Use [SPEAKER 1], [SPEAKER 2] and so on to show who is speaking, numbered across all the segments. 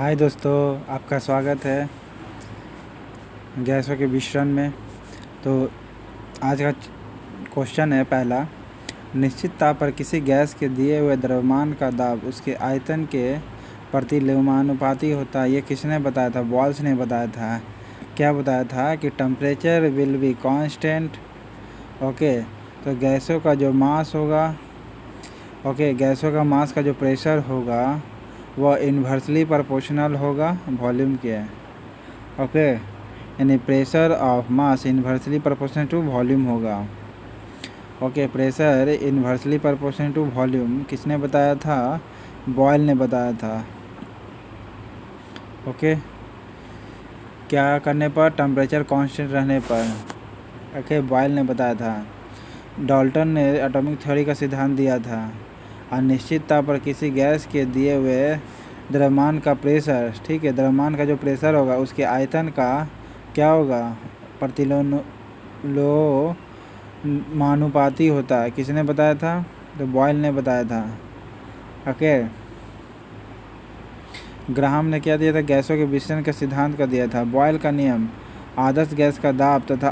[SPEAKER 1] हाय दोस्तों, आपका स्वागत है गैसों के मिश्रण में। तो आज का क्वेश्चन है पहला। निश्चित ताप पर किसी गैस के दिए हुए द्रव्यमान का दाब उसके आयतन के प्रति लिंगानुपाती होता है। ये किसने बताया था? बॉयल्स ने बताया था। क्या बताया था कि temperature will be constant. Okay, तो गैसों का जो मास होगा, गैसों का मास का जो प्रेशर होगा वह इन्वर्सली प्रोपोर्शनल होगा वॉल्यूम के। ओके, यानी pressure of mass inversely proportional to volume होगा। Okay, pressure inversely proportional to volume किसने बताया था? बॉयल ने बताया था। ओके, क्या करने पर? टेम्परेचर कांस्टेंट रहने पर। ओके, बॉयल ने बताया था। डाल्टन ने एटॉमिक थ्योरी का सिद्धांत दिया था। अनिश्चित ताप पर किसी गैस के दिए हुए द्रव्यमान का प्रेशर, ठीक है, द्रव्यमान का जो प्रेशर होगा उसके आयतन का क्या होगा? प्रतिलोमानुपाती होता है। किसने बताया था? तो बॉयल ने बताया था। ओके, ग्राहम ने क्या दिया था? गैसों के विश्लेषण का सिद्धांत का दिया था। बॉयल का नियम आदर्श गैस का दाब तथा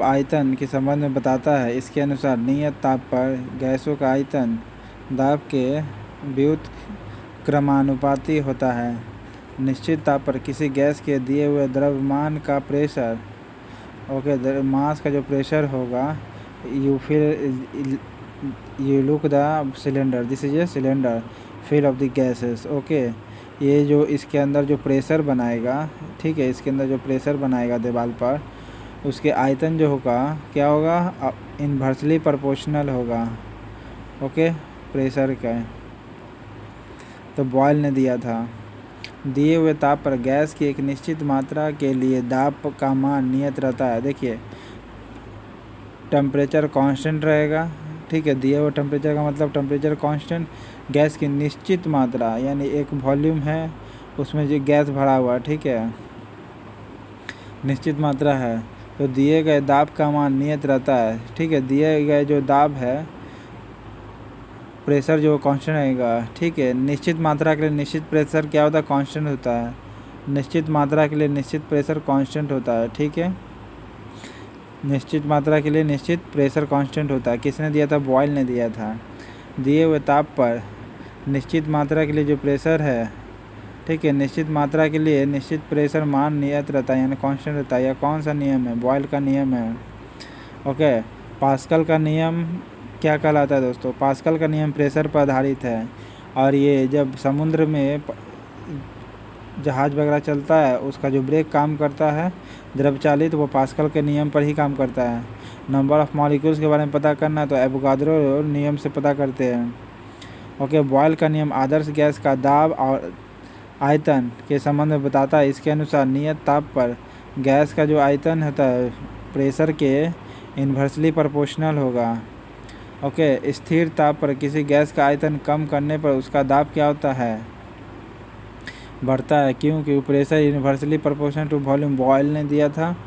[SPEAKER 1] आयतन के संबंध में बताता है। इसके अनुसार नियत ताप पर गैसों का आयतन दाब के व्युत्क्रमानुपाती होता है। निश्चित ताप पर किसी गैस के दिए हुए द्रव्यमान का प्रेशर, मास का जो प्रेशर होगा, you look the cylinder, this is a cylinder fill of the gases. Okay, ये जो इसके अंदर जो प्रेशर बनाएगा, ठीक है, इसके अंदर जो प्रेशर बनाएगा दीवार पर, उसके आयतन जो होगा क्या होगा? इन्वर्सली प्रोपोर्शनल होगा। ओके, प्रेशर का। तो बॉयल ने दिया था। दिए हुए ताप पर गैस की एक निश्चित मात्रा के लिए दाब का मान नियत रहता है। देखिए, टेम्परेचर कांस्टेंट रहेगा, ठीक है, दिए हुए टेम्परेचर का मतलब टेम्परेचर कांस्टेंट, गैस की निश्चित मात्रा, यानी एक वॉल्यूम है उसमें जो गैस भरा हुआ, ठीक है, निश्चित मात्रा है, तो दिए गए दाब का मान नियत रहता है। ठीक है, दिए गए जो दाब है, प्रेशर जो कांस्टेंट रहेगा, ठीक है, निश्चित मात्रा के लिए निश्चित प्रेशर क्या होता है? कांस्टेंट होता है। निश्चित मात्रा के लिए निश्चित प्रेशर कांस्टेंट होता है, ठीक है, निश्चित मात्रा के लिए निश्चित प्रेशर कांस्टेंट होता है। किसने दिया था? बॉयल ने दिया था। दिए हुए ताप पर निश्चित मात्रा के लिए जो प्रेशर है, ठीक है, निश्चित मात्रा के लिए निश्चित प्रेशर मान नियत रहता है, यानी कांस्टेंट रहता है। यह कौन सा नियम है? बॉयल का नियम है। ओके, पास्कल का नियम क्या कहलाता है दोस्तों? पास्कल का नियम प्रेशर पर आधारित है, और ये जब समुद्र में जहाज वगैरह चलता है उसका जो ब्रेक काम करता है द्रव चालित, वो पास्कल के नियम पर ही काम करता है। नंबर ऑफ मॉलिक्यूल्स के बारे में पता करना है तो एवोगाड्रो नियम से पता करते हैं। ओके, बॉयल का नियम आदर्श गैस का दाब और आयतन के संबंध में बताता है। इसके अनुसार नियत ताप पर गैस का जो आयतन होता है प्रेशर के इन्वर्सली प्रोपोर्शनल होगा। ओके, स्थिर ताप पर किसी गैस का आयतन कम करने पर उसका दाब क्या होता है? बढ़ता है। क्योंकि pressure inversely proportional to volume Boyle ने दिया था।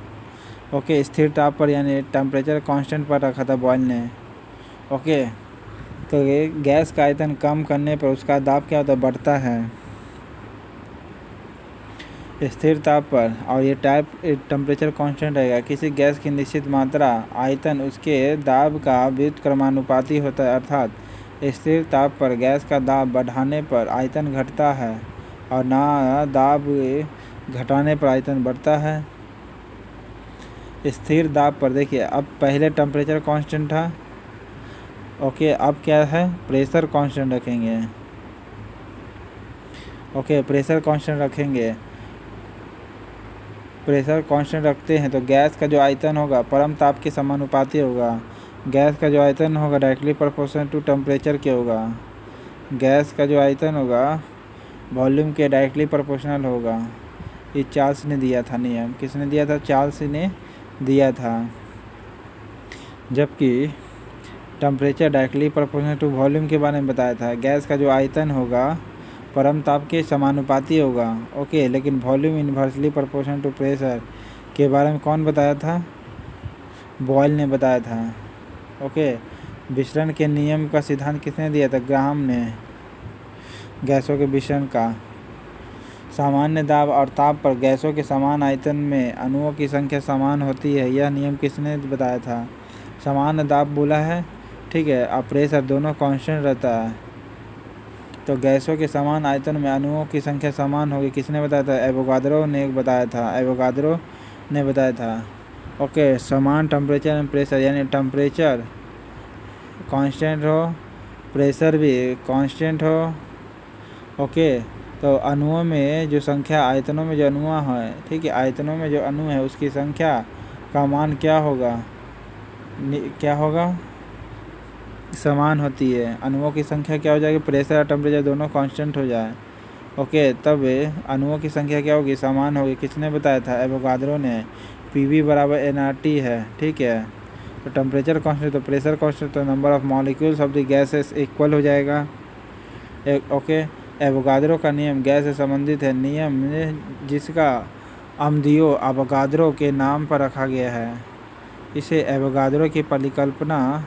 [SPEAKER 1] ओके, स्थिर ताप पर यानी टेम्परेचर कांस्टेंट पर रखा था बॉयल ने। ओके, तो ये गैस का आयतन कम करने पर उसका दाब क्या होता है? बढ़ता है स्थिर ताप पर, और ये टेम्परेचर कांस्टेंट रहेगा। किसी गैस की निश्चित मात्रा आयतन उसके दाब का व्युत्क्रमानुपाती होता है, अर्थात स्थिर ताप पर गैस का दाब बढ़ाने पर आयतन घटता है और ना दाब घटाने पर आयतन बढ़ता है। स्थिर दाब पर देखिए, अब पहले टेम्परेचर कांस्टेंट था। ओके, अब क्या है? प्रेशर कांस्टेंट रखेंगे। ओके, प्रेशर कांस्टेंट रखेंगे। प्रेशर कांस्टेंट रखते हैं तो गैस का जो आयतन होगा परम ताप के समानुपाती होगा। गैस का जो आयतन होगा डायरेक्टली प्रोपोर्शनल टू टेम्परेचर के होगा। गैस का जो आयतन होगा वॉल्यूम के डायरेक्टली प्रोपोर्शनल होगा। ये चार्ल्स ने दिया था नियम। किसने दिया था? चार्ल्स ने दिया था। जबकि temperature directly proportional to volume के बारे में बताया था। गैस का जो आयतन होगा परम ताप के समानुपाती होगा। ओके, लेकिन volume inversely proportional to pressure के बारे में कौन बताया था? बॉयल ने बताया था। ओके, विसरण के नियम का सिद्धांत किसने दिया था? ग्राहम ने। गैसों के विसरण का। सामान्य दाब और ताप पर गैसों के समान आयतन में अणुओं की संख्या समान होती है, यह नियम किसने बताया था? सामान्य दाब बोला है, ठीक है, और प्रेशर दोनों कांस्टेंट रहता है, तो गैसों के समान आयतन में अणुओं की संख्या समान होगी, किसने बताया था? एवोगाद्रो ने बताया था, एवोगाद्रो ने बताया था। ओके, समान टेम्परेचर एंड प्रेशर, यानी टेम्परेचर कांस्टेंट हो, प्रेशर भी कांस्टेंट हो। ओके, तो अणुओं में जो संख्या, आयतनों में जो अणुआ है, ठीक है, आयतनों में जो अणु है उसकी संख्या का मान क्या होगा? क्या होगा? समान होती है। अणुओं की संख्या क्या हो जाएगी? प्रेशर और टेम्परेचर दोनों कांस्टेंट हो जाए, ओके, तब अणुओं की संख्या क्या होगी? समान होगी। किसने बताया था? एवोगाद्रो ने। PV बराबर nRT है, ठीक है, तो टेम्परेचर कांस्टेंट तो प्रेशर कांस्टेंट, तो number of molecules of the gases equal हो जाएगा। ओके, एवोगाद्रो का नियम गैस से संबंधित है, नियम जिसका अमदियो अवोगाद्रो के नाम पर रखा गया है। इसे एवोगाद्रो की परिकल्पना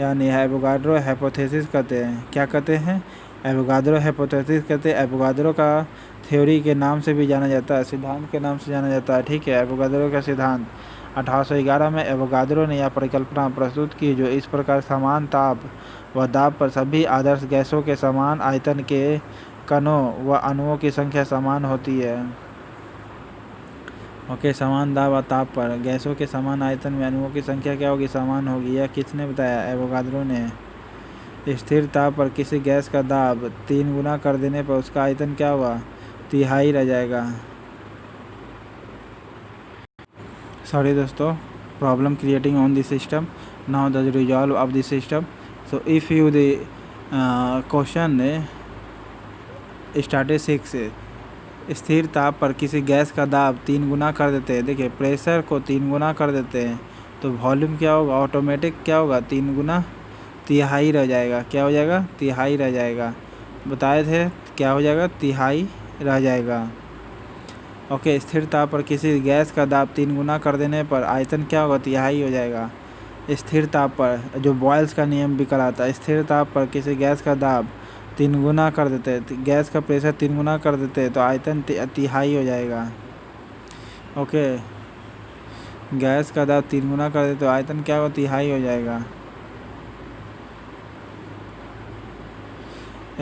[SPEAKER 1] यानी एवोगाद्रो हाइपोथेसिस कहते हैं। क्या कहते हैं? एवोगाद्रो हाइपोथेसिस कहते हैं। एवोगाद्रो का थ्योरी के नाम से भी जाना जाता है, सिद्धांत के नाम से जाना जाता है, ठीक है, एवोगाद्रो का सिद्धांत। 1811 में एवोगाद्रो ने यह परिकल्पना प्रस्तुत की, जो इस प्रकार समान ताप व दाब पर सभी आदर्श गैसों के समान आयतन के कणों व अणुओं की संख्या समान होती है। ओके, समान दाब और ताप पर गैसों के समान आयतन में अणुओं की संख्या क्या होगी? समान होगी। यह किसने बताया? एवोगाद्रो ने। स्थिर ताप पर किसी गैस का दाब 3 गुना कर देने पर उसका आयतन क्या होगा? तिहाई रह जाएगा। सॉरी दोस्तों, problem creating on the system, now the resolve of the system. So if you the question started 6 स्थिर ताप पर किसी गैस का दाब 3 गुना कर देते हैं, देखिए प्रेशर को 3 गुना कर देते हैं, तो वॉल्यूम क्या होगा? ऑटोमेटिक क्या होगा? 3 गुना तिहाई रह जाएगा। क्या हो जाएगा? तिहाई रह जाएगा। बताए थे क्या हो जाएगा? तिहाई रह जाएगा। ओके, स्थिर ताप पर किसी गैस का दाब 3 गुना कर देने पर आयतन क्या होगा? तिहाई हो जाएगा। स्थिर ताप पर जो बॉयल्स का नियम भी कराता है, स्थिर ताप पर किसी गैस का दाब 3 गुना कर देते हैं, गैस का प्रेशर 3 गुना कर देते हैं, तो आयतन तिहाई हो जाएगा। ओके, गैस का दाब 3 गुना कर देते तो आयतन क्या होगा? तिहाई हो जाएगा।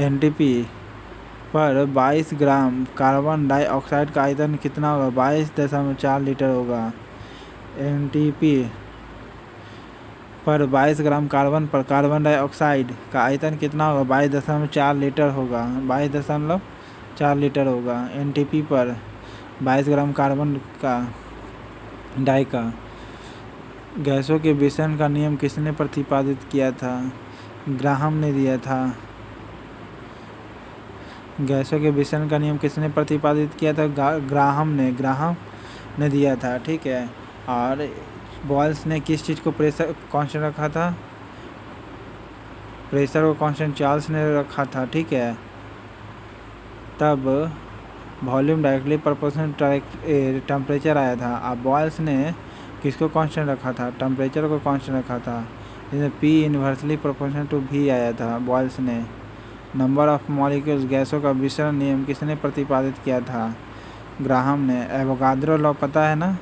[SPEAKER 1] NTP पर 22 ग्राम कार्बन डाइऑक्साइड का आयतन कितना होगा? 22.4 लीटर होगा। NTP पर 22 ग्राम कार्बन डाइऑक्साइड का आयतन कितना होगा? 22.4 लीटर होगा। 22.4 लीटर होगा। NTP पर 22 ग्राम कार्बन का डाई का। गैसों के विसरण का नियम किसने प्रतिपादित किया था? ग्राहम ने दिया था। गैसों के विसरण का नियम किसने प्रतिपादित किया था? ग्राहम ने दिया था, ठीक है। और बॉयल्स ने किस चीज़ को प्रेशर कांस्टेंट रखा था? प्रेशर को कांस्टेंट चार्ल्स ने रखा था, ठीक है। तब वॉल्यूम डायरेक्टली प्रोपोर्शनल टेम्परेचर आया था। अब बॉयल्स ने किसको कांस्टेंट रखा था? टेम्परेचर को कांस्टेंट रखा था, जिसमें P inversely proportional to V आया था बॉयल्स ने। नंबर ऑफ मॉलिक्यूल्स गैसों का विसरण नियम किसने प्रतिपादित किया था? ग्राहम ने। एवोगाद्रो लॉ पता है ना?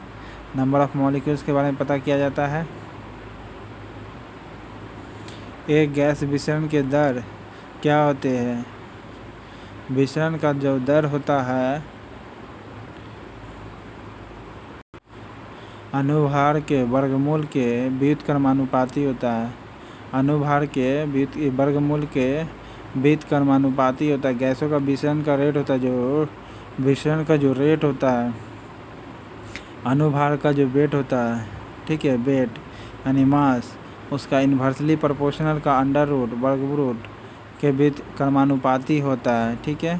[SPEAKER 1] नंबर ऑफ मॉलिक्यूल्स के बारे में पता किया जाता है। एक गैस विसरण के दर क्या होते हैं? विसरण का जो दर होता है अनुभार के वर्गमूल के व्युत्क्रमानुपाती होता है। अनुभार के वर्गमूल के व्युत्क्रमानुपाती होता है। गैसों का विसरण का रेट होता है, जो विसरण का जो रेट होता है, अनुभार का जो वेट होता है, ठीक है, वेट यानी मास, उसका इन्वर्सली प्रोपोर्शनल का अंडर रूट वर्गमूल के व्युत्क्रमानुपाती होता है, ठीक है।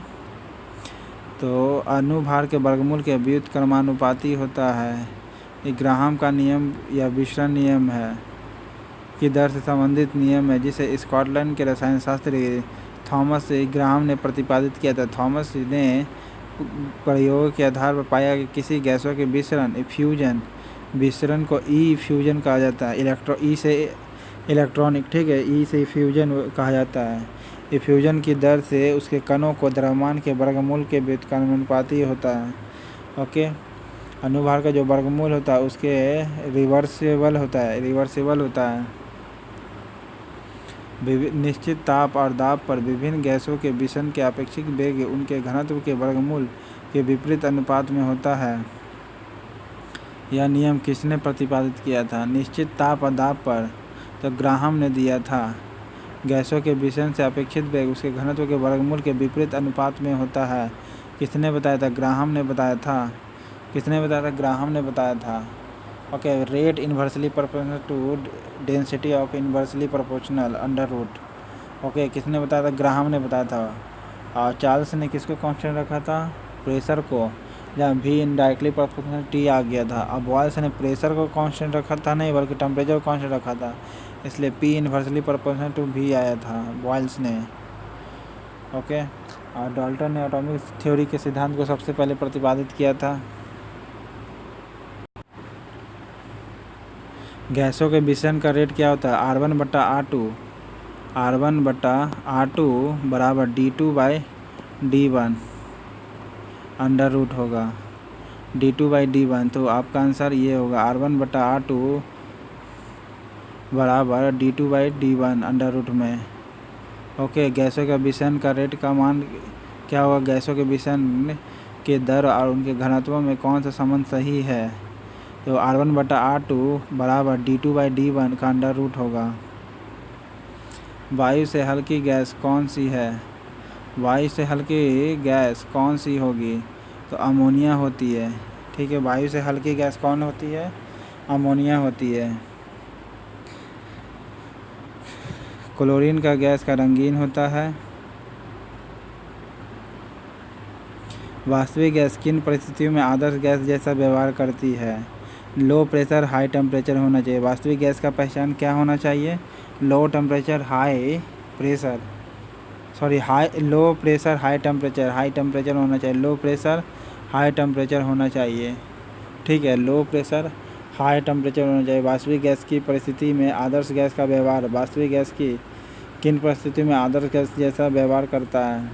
[SPEAKER 1] तो अनुभार के वर्गमूल के व्युत्क्रमानुपाती होता है। ये ग्राहम का नियम या विसरण नियम है की दर से संबंधित नियम है, जिसे स्कॉटलैंड के रसायन शास्त्री थॉमस ग्राहम ने प्रतिपादित किया था। थॉमस ने प्रयोग के आधार पर पाया कि किसी गैसों के विसरण विसरण को ई फ्यूजन कहा जाता है। इलेक्ट्रॉनिक, ठीक है। ई से इफ्यूजन कहा जाता है। इफ्यूजन की दर से उसके कणों को द्रव्यमान के वर्गमूल के व्युत्क्रमानुपाती होता है। ओके, अनुभार का जो वर्गमूल होता है उसके रिवर्सिबल होता है। निश्चित ताप और दाब पर विभिन्न गैसों के विसन के अपेक्षित वेग उनके घनत्व के वर्गमूल के विपरीत अनुपात में होता है। यह नियम किसने प्रतिपादित किया था? निश्चित ताप और दाब पर तो ग्राहम ने दिया था। गैसों के विसन से अपेक्षित वेग उसके घनत्व के वर्गमूल के विपरीत अनुपात में होता है। किसने बताया था? ग्राहम ने बताया था। किसने बताया था? ग्राहम ने बताया था। Okay, rate inversely proportional to density of inversely proportional under root. Okay, किसने बताया था? ग्राहम ने बताया था। और चार्ल्स ने किसको कांस्टेंट रखा था? प्रेशर को, जहाँ भी इनडायरेक्टली प्रोपोर्शनल टी आ गया था। अब बॉयल्स ने प्रेशर को कांस्टेंट रखा था नहीं, बल्कि टेम्परेचर को कांस्टेंट रखा था, इसलिए पी इन्वर्सली प्रोपोर्शनल टू भी आया था बॉयल्स ने। ओके, और डाल्टन ने एटॉमिक थ्योरी के सिद्धांत को सबसे पहले प्रतिपादित किया था। गैसों के विसन का रेट क्या होता है? R1/R2 बराबर D2/D1 अंडर रूट होगा D2/D1। तो आपका आंसर ये होगा R1/R2 बराबर D2/D1 अंडर रूट में। ओके, गैसों के विसन का रेट का मान क्या होगा? गैसों के विसन के दर और उनके घनत्व में कौन सा संबंध सही है? तो R1/R2 बराबर D2/D1 का अंडर रूट होगा। वायु से हल्की गैस कौन सी है? वायु से हल्की गैस कौन सी होगी? तो अमोनिया होती है, ठीक है। वायु से हल्की गैस कौन होती है? अमोनिया होती है। क्लोरीन का गैस का रंगीन होता है। वास्तविक गैस किन परिस्थितियों में आदर्श गैस जैसा व्यवहार करती है? लो प्रेशर हाई टेम्परेचर होना चाहिए। वास्तविक गैस का पहचान क्या होना चाहिए? लो प्रेशर हाई टेम्परेचर होना चाहिए। लो प्रेशर हाई टेम्परेचर होना चाहिए, ठीक है। लो प्रेशर हाई टेम्परेचर होना चाहिए। वास्तविक गैस की परिस्थिति में आदर्श गैस का व्यवहार। वास्तविक गैस की किन परिस्थितियों में आदर्श गैस जैसा व्यवहार करता है?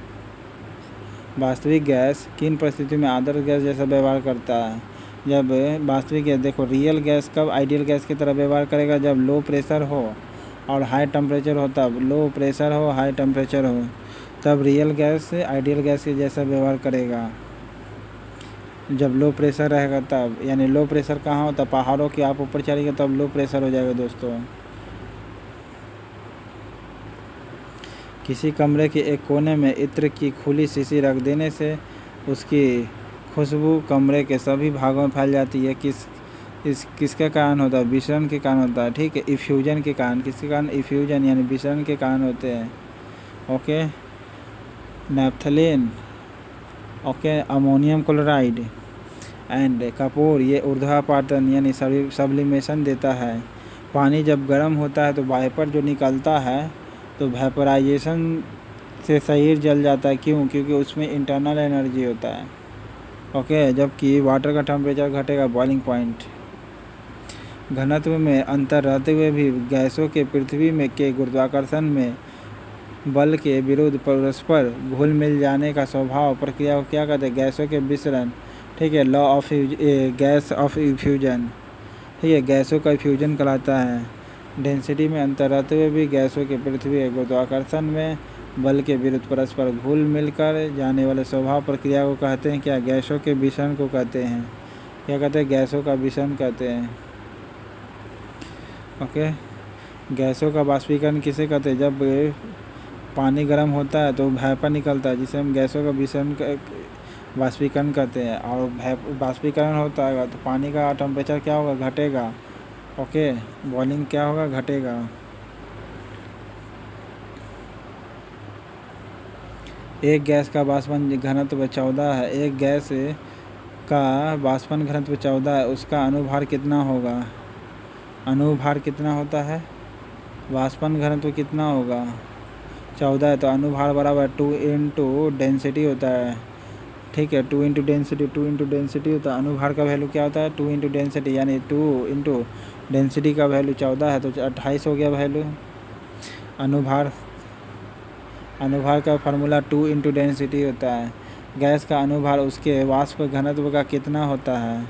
[SPEAKER 1] वास्तविक गैस किन परिस्थितियों में आदर्श गैस जैसा व्यवहार करता है? जब वास्तविक गैस, देखो, रियल गैस कब आइडियल गैस की तरह व्यवहार करेगा? जब लो प्रेशर हो और हाई टेम्परेचर हो, तब लो प्रेशर हो हाई टेम्परेचर हो तब रियल गैस आइडियल गैस के जैसा व्यवहार करेगा। जब लो प्रेशर रहेगा तब, यानी लो प्रेशर कहाँ होता है? पहाड़ों के आप ऊपर चढ़ेंगे तब लो प्रेशर हो जाएगा दोस्तों। किसी कमरे के एक कोने में इत्र की खुली शीशी रख देने से उसकी खुशबू कमरे के सभी भागों में फैल जाती है। किसके कारण होता है? विसरण के कारण होता है, ठीक है। इफ्यूजन के कारण। किसके कारण? इफ्यूजन यानी विसरण के कारण होते हैं। Okay, naphthalene, okay, ammonium chloride and Kapoor ये ऊर्ध्वापातन यानी सब्लिमेशन देता है। पानी जब गर्म होता है तो वाइपर जो निकलता है तो वेपराइजेशन से शरीर जल जाता है। क्यों? क्योंकि उसमें इंटरनल एनर्जी होता है। ओके, जबकि वाटर का टेम्परेचर घटेगा बॉइलिंग पॉइंट। घनत्व में अंतर रहते हुए भी गैसों के पृथ्वी में के गुरुत्वाकर्षण में बल के विरुद्ध परस्पर घुल मिल जाने का स्वभाव प्रक्रिया को क्या कहते हैं? गैसों के विसरण, ठीक है। Law of gas off effusion, ठीक है, गैसों का इफ्यूजन कहलाता है। डेंसिटी में अंतर रहते हुए भी गैसों के पृथ्वी के गुरुत्वाकर्षण में बल के विरुद्ध परस्पर घुल मिलकर जाने वाले स्वभाव प्रक्रिया को कहते हैं क्या? गैसों के विसरण को कहते हैं। क्या कहते हैं? गैसों का विसरण कहते हैं। ओके, गैसों का वाष्पीकरण किसे कहते हैं? जब पानी गर्म होता है तो वेपर निकलता है, जिसे हम गैसों का विसरण वाष्पीकरण कहते हैं। और वाष्पीकरण होता है तो पानी का टेम्परेचर क्या होगा? घटेगा। ओके, बॉइलिंग क्या होगा? घटेगा। एक गैस का वाष्पन घनत्व 14 है। एक गैस का वाष्पन घनत्व 14 है, उसका अनुभार कितना होगा? अनुभार कितना होता है? वाष्पन घनत्व कितना होगा? 14 है, तो अनुभार बराबर 2 इंटू डेंसिटी होता है, ठीक है। 2 इंटू डेंसिटी होता है। अनुभार का वैल्यू क्या होता है? 2 इंटू डेंसिटी यानी 2 इंटू डेंसिटी का वैल्यू 14 है तो 28 हो गया वैल्यू। अनुभार अनुभार का फार्मूला 2 इंटू डेंसिटी होता है। गैस का अनुभार उसके वाष्प घनत्व का कितना होता है?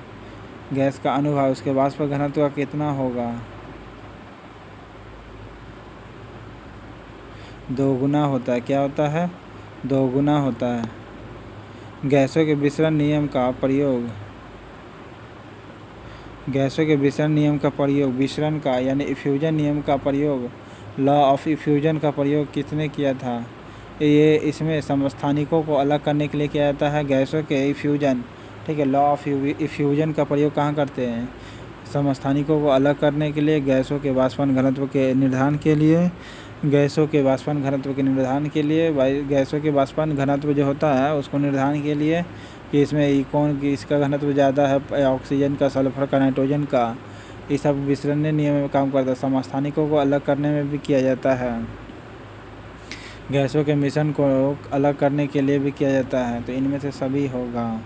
[SPEAKER 1] गैस का अनुभार उसके वाष्प घनत्व का कितना होगा? 2 गुना होता है। क्या होता है? 2 गुना होता है। गैसों के विसरण नियम का प्रयोग विसरण का यानी इफ्यूजन नियम का प्रयोग, लॉ ऑफ इफ्यूजन का प्रयोग किसने किया था? ये इसमें समस्थानिकों को अलग करने के लिए किया जाता है। गैसों के इफ्यूजन, ठीक है, लॉ ऑफ इफ्यूजन का प्रयोग कहाँ करते हैं? समस्थानिकों को अलग करने के लिए, गैसों के वाष्पन घनत्व के निर्धारण के लिए। गैसों के वाष्पन घनत्व के निर्धारण के लिए, गैसों के वाष्पन घनत्व जो होता है उसको निर्धारण के लिए कि इसमें कौन कि इसका घनत्व ज़्यादा है, ऑक्सीजन का, सल्फर का, नाइट्रोजन का, ये सब विसरणीय नियम में काम करता है। समस्थानिकों को अलग करने में भी किया जाता है। गैसों के मिश्रण को अलग करने के लिए भी किया जाता है। तो इनमें से सभी होगा।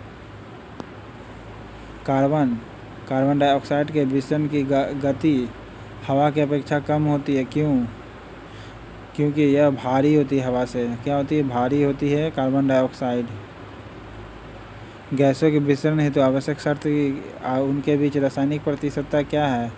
[SPEAKER 1] कार्बन डाइऑक्साइड के विसरण की गति हवा की अपेक्षा कम होती है। क्यों? क्योंकि यह भारी होती है हवा से। क्या होती है? भारी होती है कार्बन डाइऑक्साइड। गैसों के विसरण हेतु आवश्यक शर्त उनके बीच रासायनिक प्रतिशतता क्या है?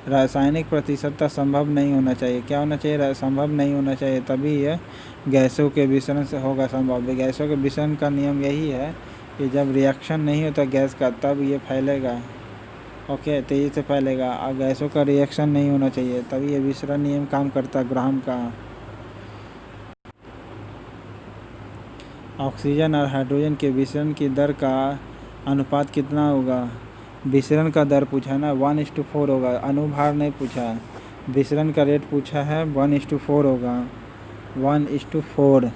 [SPEAKER 1] रासायनिक प्रतिशतता संभव नहीं होना चाहिए। क्या होना चाहिए? संभव नहीं होना चाहिए, तभी यह गैसों के विसरण से होगा संभव। गैसों के विसरण का नियम यही है कि जब रिएक्शन नहीं होता गैस का तब ये फैलेगा, ओके, तेज़ी से फैलेगा। और गैसों का रिएक्शन नहीं होना चाहिए तभी ये विसरण नियम काम करता है, ग्राहम का। ऑक्सीजन और हाइड्रोजन के विसरण की दर का अनुपात कितना होगा? विसरण का दर पूछा है ना, 1:4 होगा। अनुभार नहीं पूछा है, विसरण का रेट पूछा है, 1:4 होगा, 1:4।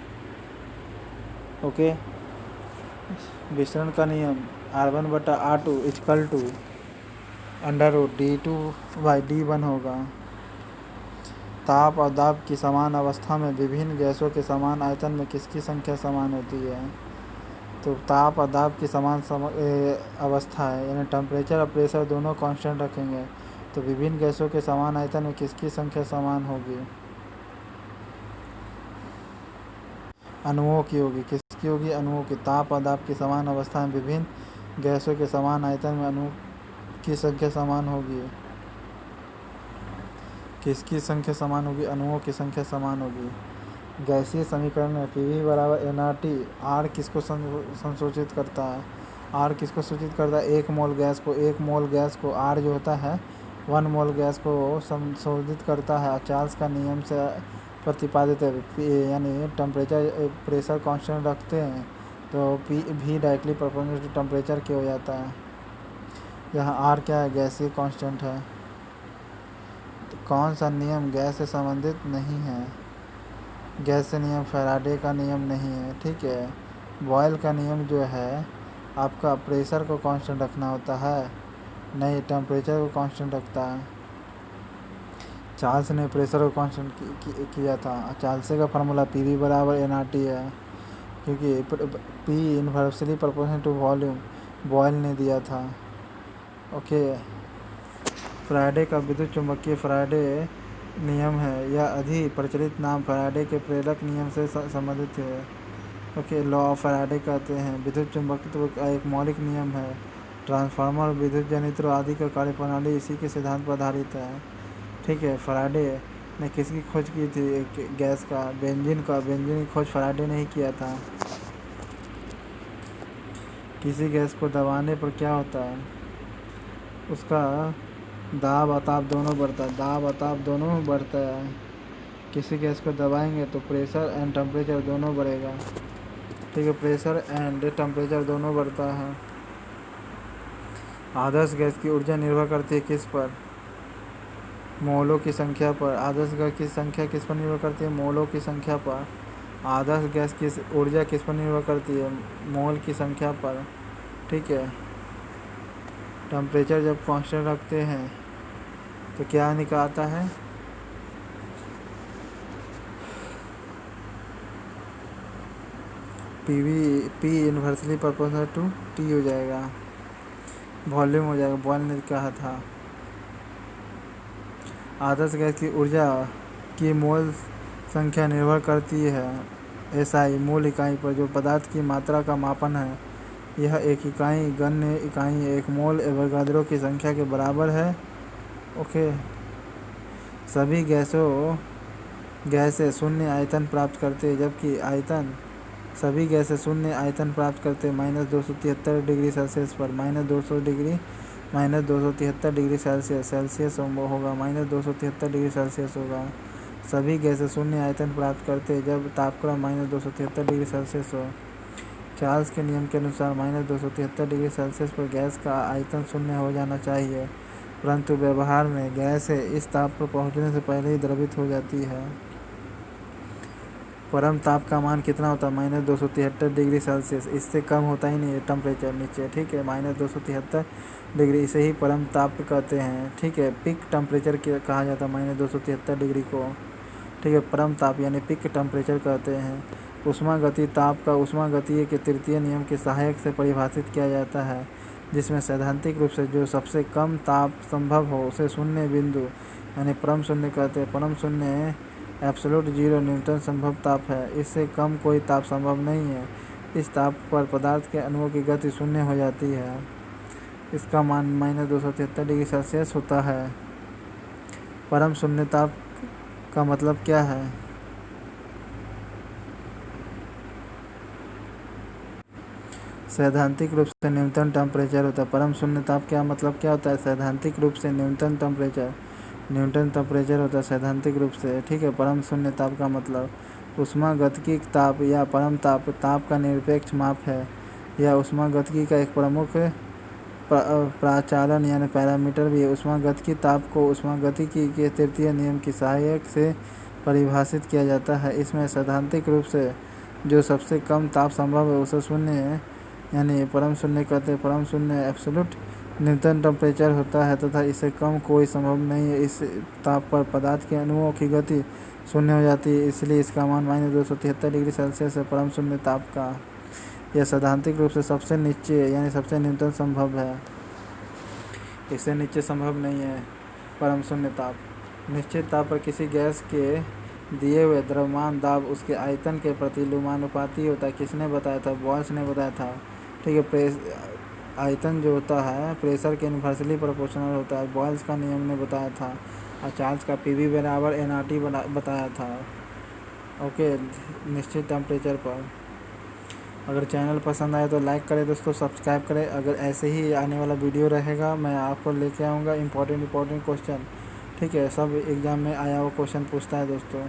[SPEAKER 1] ओके, विसरण का नियम R1/R2 = d2/d1 होगा। ताप और दाब की समान अवस्था में विभिन्न गैसों के समान आयतन में किसकी संख्या समान होती है? तो ताप और दाब की समान अवस्था है, यानी टेम्परेचर और प्रेशर दोनों कांस्टेंट रखेंगे तो विभिन्न गैसों के समान आयतन में किसकी संख्या समान होगी? अणुओं की होगी। किसकी होगी? अणुओं की। ताप और दाब की समान अवस्था में विभिन्न गैसों के समान आयतन में अणु की संख्या समान होगी। किसकी संख्या समान होगी? अणुओं की संख्या समान होगी। गैसीय समीकरण में PV = nRT। R किसको संसूचित करता है? R किसको सूचित करता है? 1 मोल गैस को R जो होता है 1 मोल गैस को संशोधित करता है। चार्ल्स का नियम से प्रतिपादित है, यानी टेम्परेचर प्रेशर कांस्टेंट रखते हैं तो V directly proportional to temperature के हो जाता है। यहाँ R क्या है? गैसीय कांस्टेंट है। तो कौन सा नियम गैस से संबंधित नहीं है? गैस से नियम फैराडे का नियम नहीं है, ठीक है। बॉयल का नियम जो है आपका प्रेशर को कांस्टेंट रखना होता है, नहीं टेम्परेचर को कांस्टेंट रखता है। चार्ल्स ने प्रेशर को कांस्टेंट किया था। चार्ल्स का फार्मूला PV = nRT है, क्योंकि P inversely proportional to volume Boyle ने दिया था। ओके, फैराडे का विद्युत चुम्बकीय फैराडे नियम है। यह अधिक प्रचलित नाम फैराडे के प्रेरक नियम से संबंधित है। ओके, लॉ ऑफ फैराडे कहते हैं। विद्युत चुम्बकत्व का एक मौलिक नियम है। ट्रांसफार्मर, विद्युत जनित्र आदि का कार्यप्रणाली इसी के सिद्धांत पर आधारित है, ठीक है। फैराडे ने किसकी खोज की थी? गैस का, बेंजीन की खोज फैराडे ने ही किया था। किसी गैस को दबाने पर क्या होता है? उसका दाब और ताप दोनों बढ़ता है। किसी गैस को दबाएंगे तो प्रेशर एंड टेम्परेचर दोनों बढ़ेगा, ठीक है, प्रेशर एंड टेम्परेचर दोनों बढ़ता है। आदर्श गैस की ऊर्जा निर्भर करती है किस पर? मोलों की संख्या पर। आदर्श गैस की संख्या किस पर निर्भर करती है? मोलों की संख्या पर। आदर्श गैस की ऊर्जा किस पर निर्भर करती है? मोल की संख्या पर, ठीक है। टेम्परेचर जब कांस्टेंट रखते हैं तो क्या निकलता है? P inversely proportional to T हो जाएगा, वॉल्यूम हो जाएगा। बॉयल ने कहा था। आदर्श गैस की ऊर्जा की मोल संख्या निर्भर करती है एसआई मूल इकाई पर, जो पदार्थ की मात्रा का मापन है। यह एक इकाई गण्य इकाई एक मोल एवोगाद्रो की संख्या के बराबर है। ओके। सभी गैसें शून्य आयतन प्राप्त करते, जबकि सभी गैसें शून्य आयतन प्राप्त करते -273 डिग्री सेल्सियस पर। -273 डिग्री सेल्सियस होगा, -273 डिग्री सेल्सियस होगा। सभी गैसें शून्य आयतन प्राप्त करते जब तापक्रम -273 डिग्री सेल्सियस हो। चार्ल्स के नियम के अनुसार -273 डिग्री सेल्सियस पर गैस का आयतन शून्य हो जाना चाहिए, परंतु व्यवहार में गैस इस ताप पर पहुंचने से पहले ही द्रवित हो जाती है। परम ताप का मान कितना होता है? -273 डिग्री सेल्सियस। इससे कम होता ही नहीं है टेम्परेचर नीचे, ठीक है। -273 डिग्री, इसे ही परम ताप कहते हैं, ठीक है। पिक टेम्परेचर कहा जाता है -273 डिग्री को, ठीक है। परम ताप यानी पिक टेम्परेचर कहते हैं। ऊष्मागतिकीय ताप का ऊष्मागतिकीय के तृतीय नियम के सहायक से परिभाषित किया जाता है, जिसमें सैद्धांतिक रूप से जो सबसे कम ताप संभव हो उसे शून्य बिंदु यानी परम शून्य कहते हैं। परम शून्य एब्सोल्यूट जीरो न्यूनतम संभव ताप है, इससे कम कोई ताप संभव नहीं है। इस ताप पर पदार्थ के अणुओं की गति शून्य हो जाती है। इसका मान -273 डिग्री सेल्सियस होता है। परम शून्य ताप का मतलब क्या है? सैद्धांतिक रूप से न्यूनतम टेम्परेचर होता है। परम शून्य ताप क्या मतलब क्या होता है? सैद्धांतिक रूप से न्यूनतम टेम्परेचर होता है सैद्धांतिक रूप से, ठीक है। परम शून्य ताप का मतलब ऊष्मागतिकीय ताप या परम ताप का निरपेक्ष माप है। यह ऊष्मागतिकी का एक प्रमुख प्राचालन यानी पैरामीटर भी है। ऊष्मागतिकीय ताप को ऊष्मागतिकी के तृतीय नियम की सहायक से परिभाषित किया जाता है। इसमें सैद्धांतिक रूप से जो सबसे कम ताप संभव है उसे शून्य यानी परम शून्य कहते हैं। परम शून्य एब्सोल्यूट न्यूनतम टेम्परेचर होता है तथा इससे कम कोई संभव नहीं है। इस ताप पर पदार्थ के अणुओं की गति शून्य हो जाती है, इसलिए इसका मान -273 डिग्री सेल्सियस है। परम शून्य ताप का यह सैद्धांतिक रूप से सबसे नीचे यानी सबसे न्यूनतम संभव है, इससे नीचे संभव नहीं है परम शून्य ताप। निश्चित ताप पर किसी गैस के दिए हुए द्रव्यमान दाब उसके आयतन के प्रति लुमानुपाती होता है। किसने बताया था? बॉयल्स ने बताया था, ठीक है। आयतन जो होता है प्रेशर के इन्वर्सली प्रोपोर्शनल होता है, बॉयल्स का नियम ने बताया था। और चार्ल्स का PV बराबर nRT बताया था, ओके, निश्चित टेम्परेचर पर। अगर चैनल पसंद आए तो लाइक करें दोस्तों, सब्सक्राइब करें। अगर ऐसे ही आने वाला वीडियो रहेगा मैं आपको लेके आऊँगा इम्पोर्टेंट क्वेश्चन, ठीक है। सब एग्ज़ाम में आया हुआ क्वेश्चन पूछता है दोस्तों।